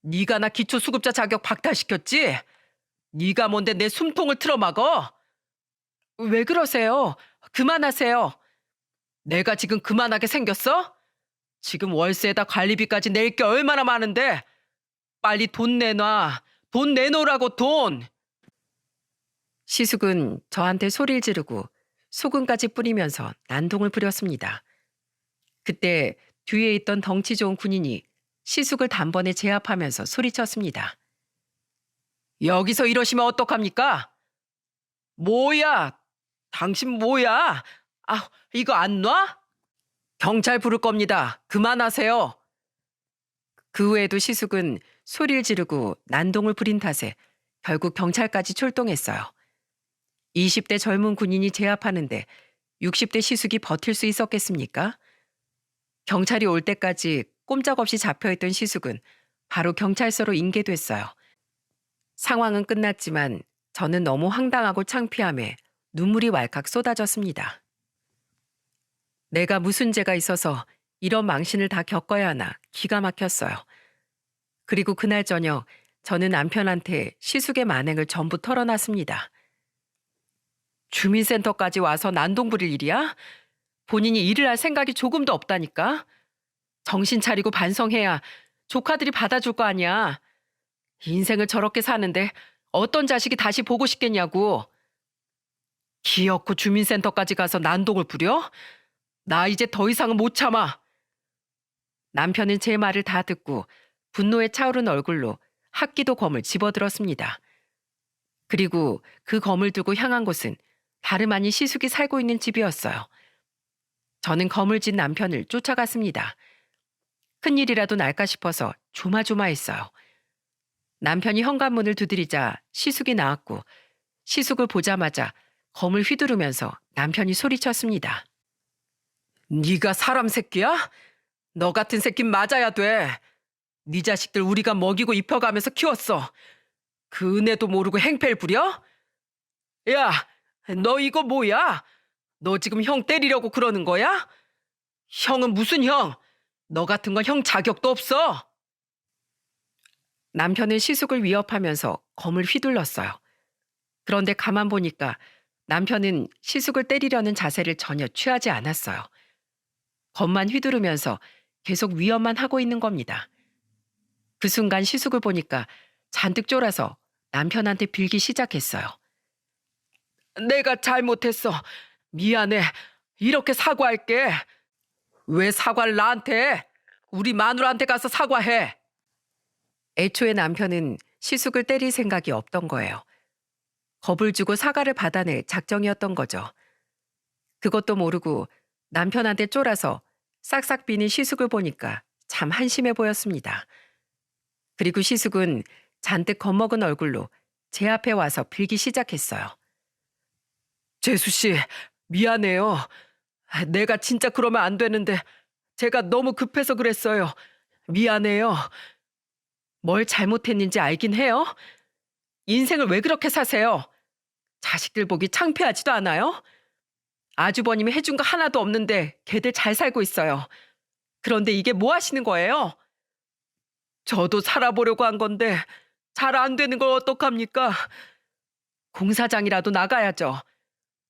네가 나 기초수급자 자격 박탈시켰지? 네가 뭔데 내 숨통을 틀어막어? 왜 그러세요? 그만하세요. 내가 지금 그만하게 생겼어? 지금 월세에다 관리비까지 낼 게 얼마나 많은데 빨리 돈 내놔. 돈 내놓으라고 돈. 시숙은 저한테 소리를 지르고 소금까지 뿌리면서 난동을 부렸습니다. 그때 뒤에 있던 덩치 좋은 군인이 시숙을 단번에 제압하면서 소리쳤습니다. 여기서 이러시면 어떡합니까? 뭐야? 당신 뭐야? 아, 이거 안 놔? 경찰 부를 겁니다. 그만하세요. 그 후에도 시숙은 소리를 지르고 난동을 부린 탓에 결국 경찰까지 출동했어요. 20대 젊은 군인이 제압하는데 60대 시숙이 버틸 수 있었겠습니까? 경찰이 올 때까지 꼼짝없이 잡혀있던 시숙은 바로 경찰서로 인계됐어요. 상황은 끝났지만 저는 너무 황당하고 창피함에 눈물이 왈칵 쏟아졌습니다. 내가 무슨 죄가 있어서 이런 망신을 다 겪어야 하나 기가 막혔어요. 그리고 그날 저녁 저는 남편한테 시숙의 만행을 전부 털어놨습니다. 주민센터까지 와서 난동 부릴 일이야? 본인이 일을 할 생각이 조금도 없다니까? 정신 차리고 반성해야 조카들이 받아줄 거 아니야. 인생을 저렇게 사는데 어떤 자식이 다시 보고 싶겠냐고. 기어코 주민센터까지 가서 난동을 부려? 나 이제 더 이상은 못 참아. 남편은 제 말을 다 듣고 분노에 차오른 얼굴로 합기도 검을 집어들었습니다. 그리고 그 검을 두고 향한 곳은 다름 아닌 시숙이 살고 있는 집이었어요. 저는 검을 쥔 남편을 쫓아갔습니다. 큰일이라도 날까 싶어서 조마조마했어요. 남편이 현관문을 두드리자 시숙이 나왔고 시숙을 보자마자 검을 휘두르면서 남편이 소리쳤습니다. 네가 사람 새끼야? 너 같은 새끼는 맞아야 돼. 네 자식들 우리가 먹이고 입혀가면서 키웠어. 그 은혜도 모르고 행패를 부려? 야, 너 이거 뭐야? 너 지금 형 때리려고 그러는 거야? 형은 무슨 형? 너 같은 건 형 자격도 없어. 남편은 시숙을 위협하면서 검을 휘둘렀어요. 그런데 가만 보니까 남편은 시숙을 때리려는 자세를 전혀 취하지 않았어요. 검만 휘두르면서 계속 위협만 하고 있는 겁니다. 그 순간 시숙을 보니까 잔뜩 쫄아서 남편한테 빌기 시작했어요. 내가 잘못했어. 미안해. 이렇게 사과할게. 왜 사과를 나한테 해? 우리 마누라한테 가서 사과해. 애초에 남편은 시숙을 때릴 생각이 없던 거예요. 겁을 주고 사과를 받아낼 작정이었던 거죠. 그것도 모르고 남편한테 쫄아서 싹싹 비는 시숙을 보니까 참 한심해 보였습니다. 그리고 시숙은 잔뜩 겁먹은 얼굴로 제 앞에 와서 빌기 시작했어요. 재수 씨, 미안해요. 내가 진짜 그러면 안 되는데 제가 너무 급해서 그랬어요. 미안해요. 뭘 잘못했는지 알긴 해요? 인생을 왜 그렇게 사세요? 자식들 보기 창피하지도 않아요? 아주버님이 해준 거 하나도 없는데 걔들 잘 살고 있어요. 그런데 이게 뭐 하시는 거예요? 저도 살아보려고 한 건데 잘 안 되는 걸 어떡합니까? 공사장이라도 나가야죠.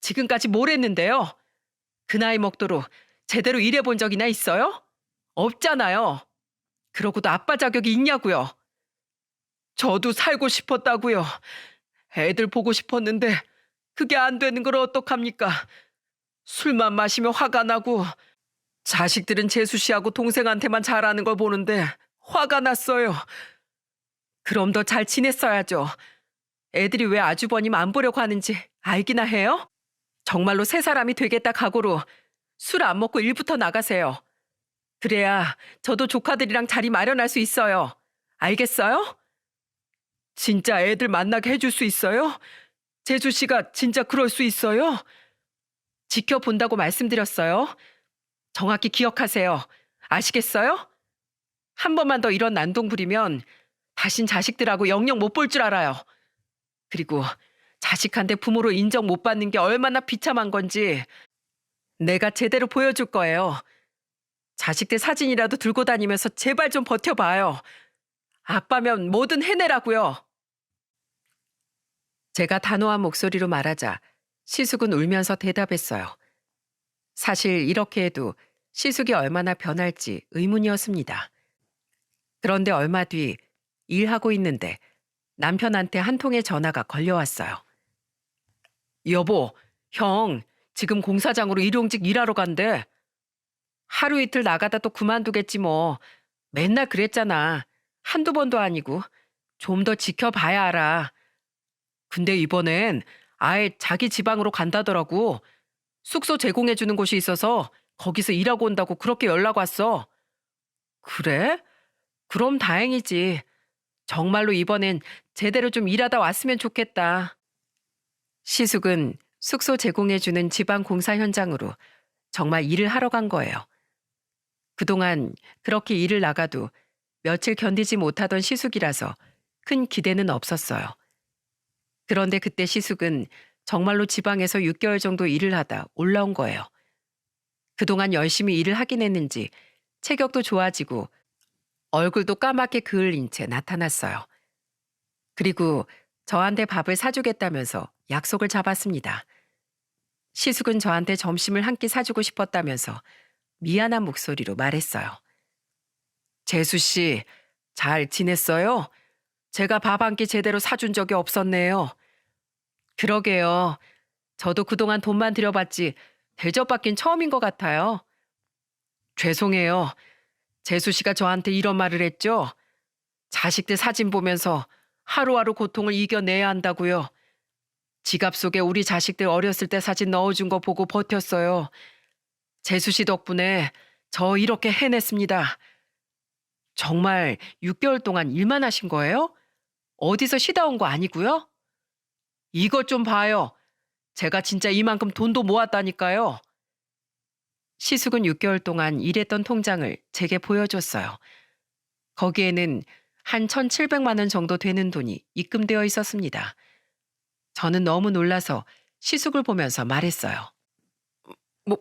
지금까지 뭘 했는데요? 그 나이 먹도록 제대로 일해본 적이나 있어요? 없잖아요. 그러고도 아빠 자격이 있냐고요. 저도 살고 싶었다고요. 애들 보고 싶었는데 그게 안 되는 걸 어떡합니까? 술만 마시면 화가 나고 자식들은 재수 씨하고 동생한테만 잘하는 걸 보는데 화가 났어요. 그럼 더 잘 지냈어야죠. 애들이 왜 아주버님 안 보려고 하는지 알기나 해요? 정말로 새 사람이 되겠다 각오로 술 안 먹고 일부터 나가세요. 그래야 저도 조카들이랑 자리 마련할 수 있어요. 알겠어요? 진짜 애들 만나게 해줄 수 있어요? 재수 씨가 진짜 그럴 수 있어요? 지켜본다고 말씀드렸어요. 정확히 기억하세요. 아시겠어요? 한 번만 더 이런 난동 부리면 다신 자식들하고 영영 못 볼 줄 알아요. 그리고 자식한테 부모로 인정 못 받는 게 얼마나 비참한 건지 내가 제대로 보여줄 거예요. 자식들 사진이라도 들고 다니면서 제발 좀 버텨봐요. 아빠면 뭐든 해내라고요. 제가 단호한 목소리로 말하자 시숙은 울면서 대답했어요. 사실 이렇게 해도 시숙이 얼마나 변할지 의문이었습니다. 그런데 얼마 뒤 일하고 있는데 남편한테 한 통의 전화가 걸려왔어요. 여보, 형 지금 공사장으로 일용직 일하러 간대. 하루 이틀 나가다 또 그만두겠지 뭐. 맨날 그랬잖아. 한두 번도 아니고. 좀 더 지켜봐야 알아. 근데 이번엔 아예 자기 지방으로 간다더라고. 숙소 제공해주는 곳이 있어서 거기서 일하고 온다고 그렇게 연락 왔어. 그래? 그럼 다행이지. 정말로 이번엔 제대로 좀 일하다 왔으면 좋겠다. 시숙은 숙소 제공해주는 지방 공사 현장으로 정말 일을 하러 간 거예요. 그동안 그렇게 일을 나가도 며칠 견디지 못하던 시숙이라서 큰 기대는 없었어요. 그런데 그때 시숙은 정말로 지방에서 6개월 정도 일을 하다 올라온 거예요. 그동안 열심히 일을 하긴 했는지 체격도 좋아지고 얼굴도 까맣게 그을린 채 나타났어요. 그리고 저한테 밥을 사주겠다면서 약속을 잡았습니다. 시숙은 저한테 점심을 한 끼 사주고 싶었다면서 미안한 목소리로 말했어요. 재수 씨, 잘 지냈어요? 제가 밥 한 끼 제대로 사준 적이 없었네요. 그러게요. 저도 그동안 돈만 들여봤지 대접받긴 처음인 것 같아요. 죄송해요. 재수 씨가 저한테 이런 말을 했죠. 자식들 사진 보면서 하루하루 고통을 이겨내야 한다고요. 지갑 속에 우리 자식들 어렸을 때 사진 넣어준 거 보고 버텼어요. 재수 씨 덕분에 저 이렇게 해냈습니다. 정말 6개월 동안 일만 하신 거예요? 어디서 쉬다 온 거 아니고요? 이것 좀 봐요. 제가 진짜 이만큼 돈도 모았다니까요. 시숙은 6개월 동안 일했던 통장을 제게 보여줬어요. 거기에는 한 1,700만 원 정도 되는 돈이 입금되어 있었습니다. 저는 너무 놀라서 시숙을 보면서 말했어요.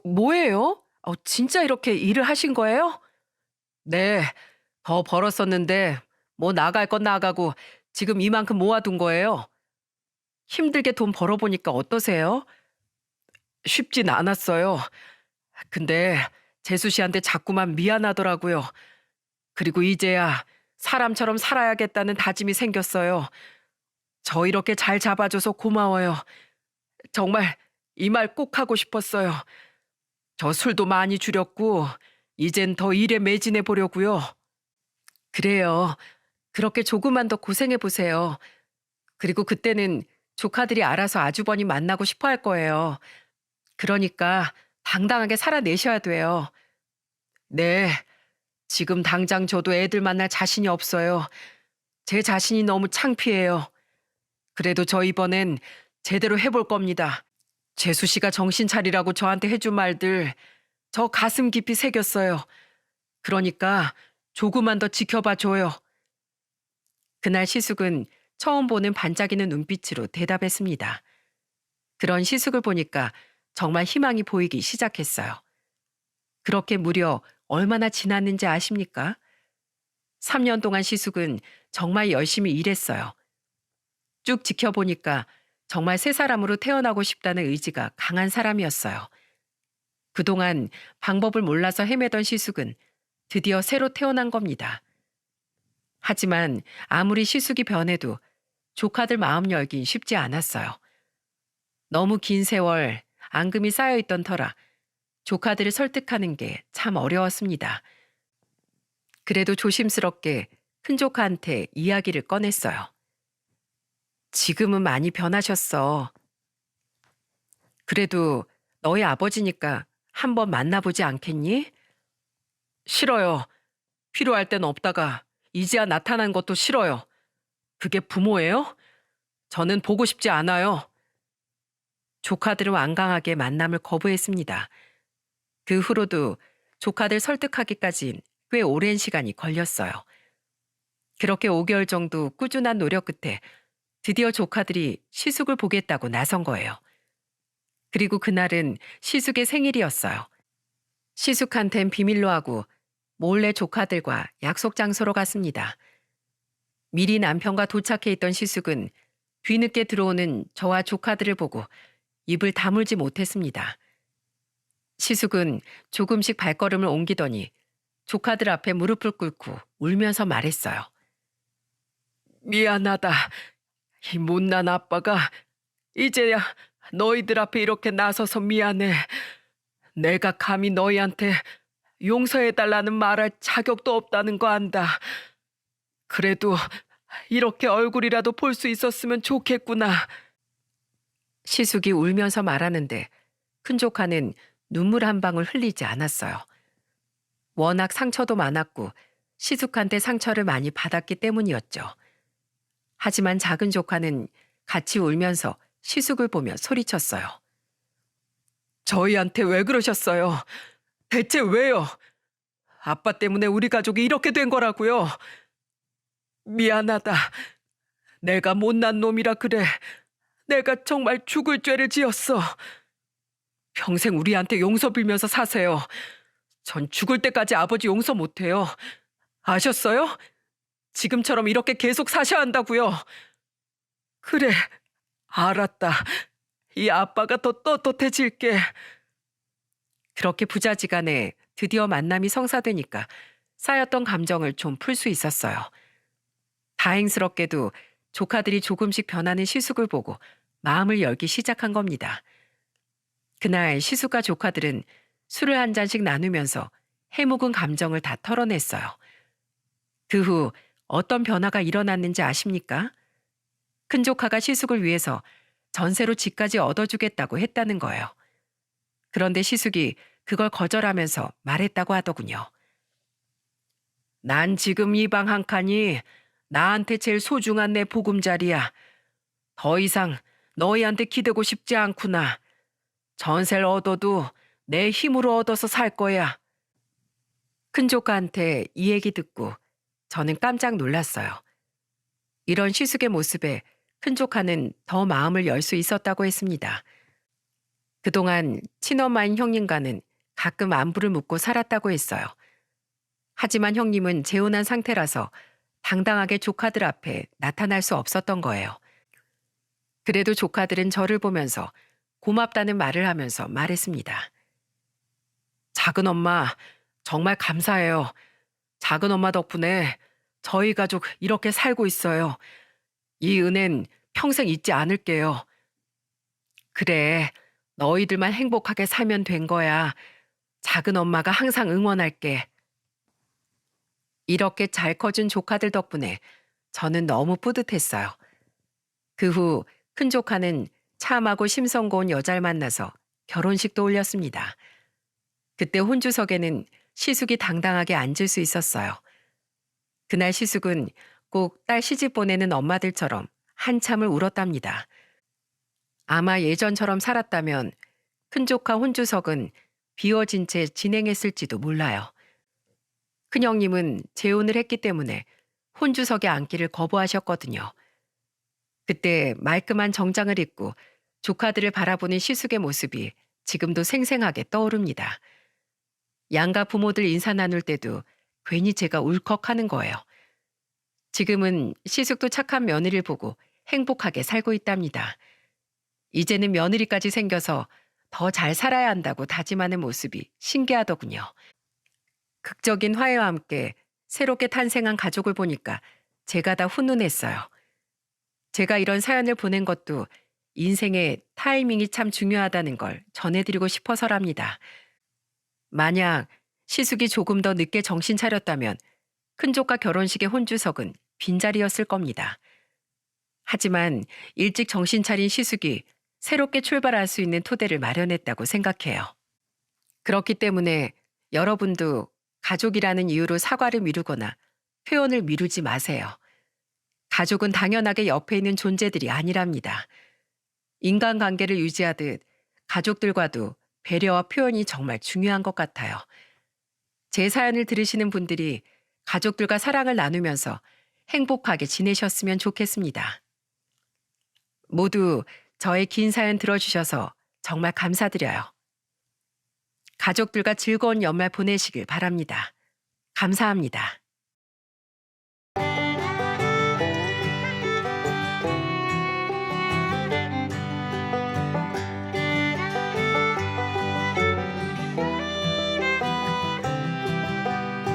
뭐예요? 진짜 이렇게 일을 하신 거예요? 네, 더 벌었었는데 뭐 나갈 건 나가고 지금 이만큼 모아둔 거예요. 힘들게 돈 벌어보니까 어떠세요? 쉽진 않았어요. 근데 재수 씨한테 자꾸만 미안하더라고요. 그리고 이제야 사람처럼 살아야겠다는 다짐이 생겼어요. 저 이렇게 잘 잡아줘서 고마워요. 정말 이 말 꼭 하고 싶었어요. 저 술도 많이 줄였고 이젠 더 일에 매진해 보려고요. 그래요. 그렇게 조금만 더 고생해 보세요. 그리고 그때는 조카들이 알아서 아주버니 만나고 싶어 할 거예요. 그러니까 당당하게 살아내셔야 돼요. 네, 지금 당장 저도 애들 만날 자신이 없어요. 제 자신이 너무 창피해요. 그래도 저 이번엔 제대로 해볼 겁니다. 재수 씨가 정신 차리라고 저한테 해준 말들 저 가슴 깊이 새겼어요. 그러니까 조금만 더 지켜봐 줘요. 그날 시숙은 처음 보는 반짝이는 눈빛으로 대답했습니다. 그런 시숙을 보니까 정말 희망이 보이기 시작했어요. 그렇게 무려 얼마나 지났는지 아십니까? 3년 동안 시숙은 정말 열심히 일했어요. 쭉 지켜보니까 정말 새 사람으로 태어나고 싶다는 의지가 강한 사람이었어요. 그동안 방법을 몰라서 헤매던 시숙은 드디어 새로 태어난 겁니다. 하지만 아무리 시숙이 변해도 조카들 마음 열긴 쉽지 않았어요. 너무 긴 세월 앙금이 쌓여있던 터라 조카들을 설득하는 게 참 어려웠습니다. 그래도 조심스럽게 큰 조카한테 이야기를 꺼냈어요. 지금은 많이 변하셨어. 그래도 너희 아버지니까 한번 만나보지 않겠니? 싫어요. 필요할 땐 없다가 이제야 나타난 것도 싫어요. 그게 부모예요? 저는 보고 싶지 않아요. 조카들은 완강하게 만남을 거부했습니다. 그 후로도 조카들 설득하기까진 꽤 오랜 시간이 걸렸어요. 그렇게 5개월 정도 꾸준한 노력 끝에 드디어 조카들이 시숙을 보겠다고 나선 거예요. 그리고 그날은 시숙의 생일이었어요. 시숙한텐 비밀로 하고 몰래 조카들과 약속 장소로 갔습니다. 미리 남편과 도착해 있던 시숙은 뒤늦게 들어오는 저와 조카들을 보고 입을 다물지 못했습니다. 시숙은 조금씩 발걸음을 옮기더니 조카들 앞에 무릎을 꿇고 울면서 말했어요. 미안하다. 이 못난 아빠가 이제야 너희들 앞에 이렇게 나서서 미안해. 내가 감히 너희한테 용서해달라는 말할 자격도 없다는 거 안다. 그래도 이렇게 얼굴이라도 볼 수 있었으면 좋겠구나. 시숙이 울면서 말하는데 큰 조카는 눈물 한 방울 흘리지 않았어요. 워낙 상처도 많았고 시숙한테 상처를 많이 받았기 때문이었죠. 하지만 작은 조카는 같이 울면서 시숙을 보며 소리쳤어요. 저희한테 왜 그러셨어요? 대체 왜요? 아빠 때문에 우리 가족이 이렇게 된 거라고요. 미안하다. 내가 못난 놈이라 그래. 내가 정말 죽을 죄를 지었어. 평생 우리한테 용서 빌면서 사세요. 전 죽을 때까지 아버지 용서 못해요. 아셨어요? 지금처럼 이렇게 계속 사셔야 한다고요. 그래, 알았다. 이 아빠가 더 떳떳해질게. 그렇게 부자지간에 드디어 만남이 성사되니까 쌓였던 감정을 좀 풀 수 있었어요. 다행스럽게도 조카들이 조금씩 변하는 시숙을 보고 마음을 열기 시작한 겁니다. 그날 시숙과 조카들은 술을 한 잔씩 나누면서 해묵은 감정을 다 털어냈어요. 그 후 어떤 변화가 일어났는지 아십니까? 큰 조카가 시숙을 위해서 전세로 집까지 얻어주겠다고 했다는 거예요. 그런데 시숙이 그걸 거절하면서 말했다고 하더군요. 난 지금 이 방 한 칸이 나한테 제일 소중한 내 보금자리야. 더 이상 너희한테 기대고 싶지 않구나. 전세를 얻어도 내 힘으로 얻어서 살 거야. 큰 조카한테 이 얘기 듣고 저는 깜짝 놀랐어요. 이런 시숙의 모습에 큰 조카는 더 마음을 열 수 있었다고 했습니다. 그동안 친엄마인 형님과는 가끔 안부를 묻고 살았다고 했어요. 하지만 형님은 재혼한 상태라서 당당하게 조카들 앞에 나타날 수 없었던 거예요. 그래도 조카들은 저를 보면서 고맙다는 말을 하면서 말했습니다. 작은 엄마, 정말 감사해요. 작은 엄마 덕분에 저희 가족 이렇게 살고 있어요. 이 은혜는 평생 잊지 않을게요. 그래, 너희들만 행복하게 살면 된 거야. 작은 엄마가 항상 응원할게. 이렇게 잘 커준 조카들 덕분에 저는 너무 뿌듯했어요. 그 후 큰 조카는 참하고 심성고운 여자를 만나서 결혼식도 올렸습니다. 그때 혼주석에는 시숙이 당당하게 앉을 수 있었어요. 그날 시숙은 꼭 딸 시집 보내는 엄마들처럼 한참을 울었답니다. 아마 예전처럼 살았다면 큰 조카 혼주석은 비워진 채 진행했을지도 몰라요. 큰형님은 재혼을 했기 때문에 혼주석에 앉기를 거부하셨거든요. 그때 말끔한 정장을 입고 조카들을 바라보는 시숙의 모습이 지금도 생생하게 떠오릅니다. 양가 부모들 인사 나눌 때도 괜히 제가 울컥하는 거예요. 지금은 시숙도 착한 며느리를 보고 행복하게 살고 있답니다. 이제는 며느리까지 생겨서 더 잘 살아야 한다고 다짐하는 모습이 신기하더군요. 극적인 화해와 함께 새롭게 탄생한 가족을 보니까 제가 다 훈훈했어요. 제가 이런 사연을 보낸 것도 인생의 타이밍이 참 중요하다는 걸 전해드리고 싶어서랍니다. 만약 시숙이 조금 더 늦게 정신 차렸다면 큰조카 결혼식의 혼주석은 빈자리였을 겁니다. 하지만 일찍 정신 차린 시숙이 새롭게 출발할 수 있는 토대를 마련했다고 생각해요. 그렇기 때문에 여러분도 가족이라는 이유로 사과를 미루거나 표현을 미루지 마세요. 가족은 당연하게 옆에 있는 존재들이 아니랍니다. 인간관계를 유지하듯 가족들과도 배려와 표현이 정말 중요한 것 같아요. 제 사연을 들으시는 분들이 가족들과 사랑을 나누면서 행복하게 지내셨으면 좋겠습니다. 모두 저의 긴 사연 들어주셔서 정말 감사드려요. 가족들과 즐거운 연말 보내시길 바랍니다. 감사합니다.